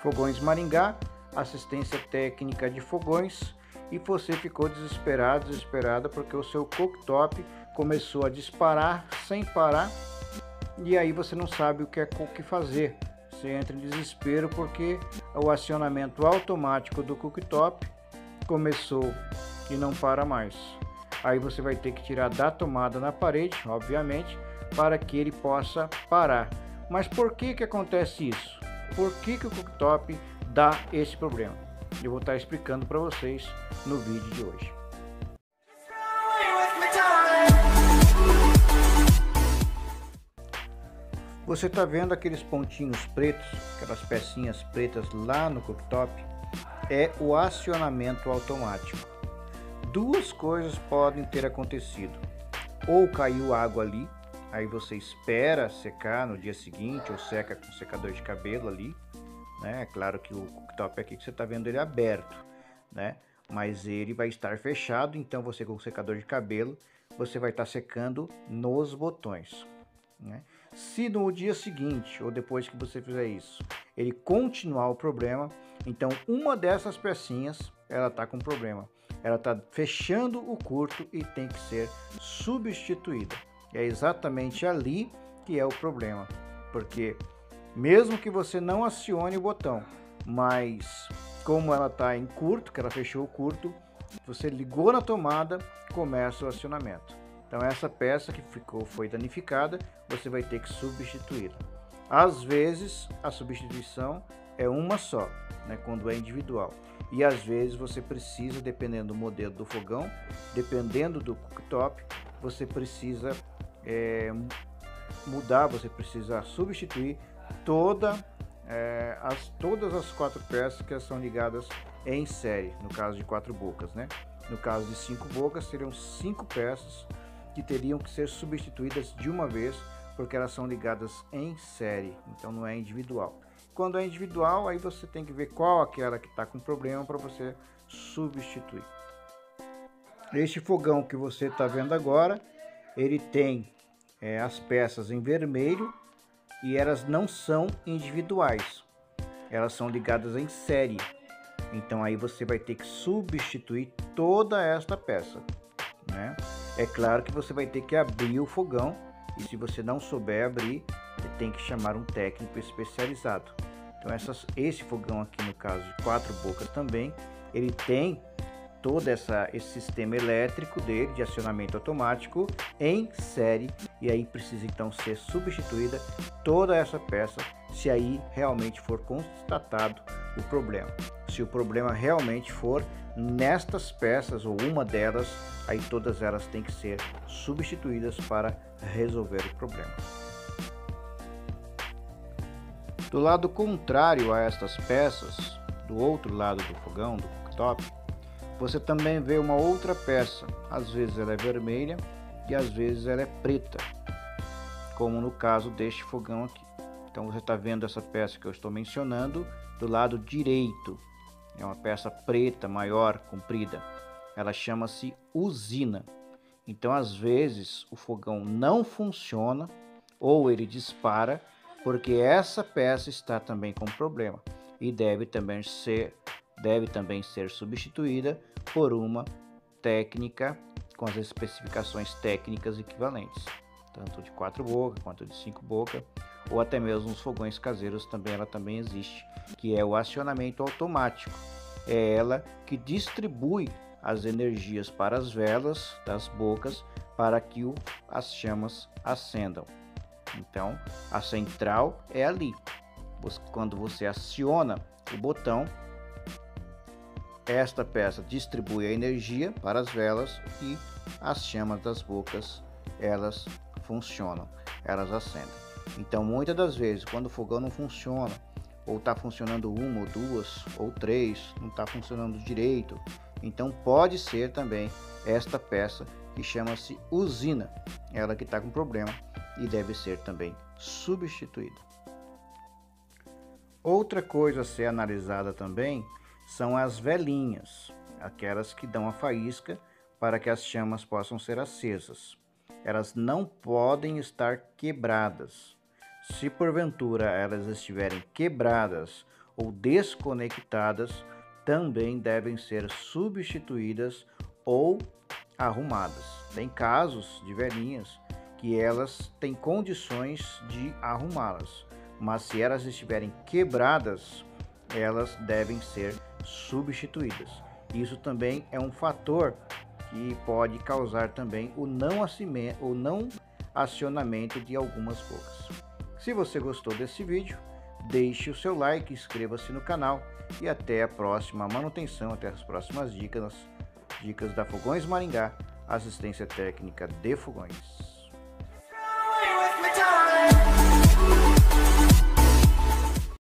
Fogões Maringá, assistência técnica de fogões, e você ficou desesperada porque o seu cooktop começou a disparar sem parar, e aí você não sabe o que fazer. Você entra em desespero porque o acionamento automático do cooktop começou e não para mais. Aí você vai ter que tirar da tomada na parede, obviamente, para que ele possa parar. Mas por que acontece isso? Por que o cooktop dá esse problema? Eu vou estar explicando para vocês no vídeo de hoje. Você está vendo aqueles pontinhos pretos, aquelas pecinhas pretas lá no cooktop? É o acionamento automático. Duas coisas podem ter acontecido: ou caiu água ali, aí você espera secar no dia seguinte, ou seca com secador de cabelo ali, né? É claro que o cooktop aqui que você está vendo ele é aberto, né? Mas ele vai estar fechado, então você com o secador de cabelo você vai estar secando nos botões, né? Se no dia seguinte ou depois que você fizer isso ele continuar o problema, então uma dessas pecinhas ela está com problema, ela está fechando o curto e tem que ser substituída. É exatamente ali que é o problema, porque mesmo que você não acione o botão, mas como ela está em curto, que ela fechou o curto, você ligou na tomada, começa o acionamento. Então essa peça que foi danificada, você vai ter que substituí-la. Às vezes a substituição é uma só, né, quando é individual. E às vezes você precisa, dependendo do modelo do fogão, dependendo do cooktop, você precisa mudar, você precisa substituir todas as 4 peças que são ligadas em série, no caso de 4 bocas, né? No caso de 5 bocas, seriam 5 peças que teriam que ser substituídas de uma vez, porque elas são ligadas em série, então não é individual. Quando é individual, aí você tem que ver qual aquela que está com problema para você substituir. Este fogão que você está vendo agora, ele tem as peças em vermelho e elas não são individuais, elas são ligadas em série. Então aí você vai ter que substituir toda esta peça, né? É claro que você vai ter que abrir o fogão, e se você não souber abrir, você tem que chamar um técnico especializado. Então esse fogão aqui, no caso de 4 bocas também, ele tem todo esse sistema elétrico dele de acionamento automático em série, e aí precisa então ser substituída toda essa peça se aí realmente for constatado o problema. Se o problema realmente for nestas peças ou uma delas, aí todas elas têm que ser substituídas para resolver o problema. Do lado contrário a estas peças, do outro lado do fogão, do cooktop, você também vê uma outra peça. Às vezes ela é vermelha e às vezes ela é preta, como no caso deste fogão aqui. Então você está vendo essa peça que eu estou mencionando do lado direito. É uma peça preta, maior, comprida. Ela chama-se usina. Então às vezes o fogão não funciona ou ele dispara porque essa peça está também com problema e deve também ser substituída por uma técnica com as especificações técnicas equivalentes, tanto de 4 bocas quanto de 5 bocas, ou até mesmo os fogões caseiros ela também existe, que é o acionamento automático. É ela que distribui as energias para as velas das bocas para que as chamas acendam. Então a central é ali. Quando você aciona o botão, esta peça distribui a energia para as velas e as chamas das bocas elas funcionam, elas acendem. Então muitas das vezes quando o fogão não funciona, ou está funcionando uma ou duas ou três, não está funcionando direito, então pode ser também esta peça que chama-se usina, ela que está com problema e deve ser também substituída. Outra coisa a ser analisada também são as velinhas, aquelas que dão a faísca para que as chamas possam ser acesas. Elas não podem estar quebradas. Se porventura elas estiverem quebradas ou desconectadas também devem ser substituídas ou arrumadas. Tem casos de velhinhas que elas têm condições de arrumá-las, mas se elas estiverem quebradas, elas devem ser substituídas. Isso também é um fator que pode causar também o não acionamento de algumas bocas. Se você gostou desse vídeo, deixe o seu like, inscreva-se no canal e até a próxima manutenção, até as próximas dicas da Fogões Maringá, assistência técnica de fogões.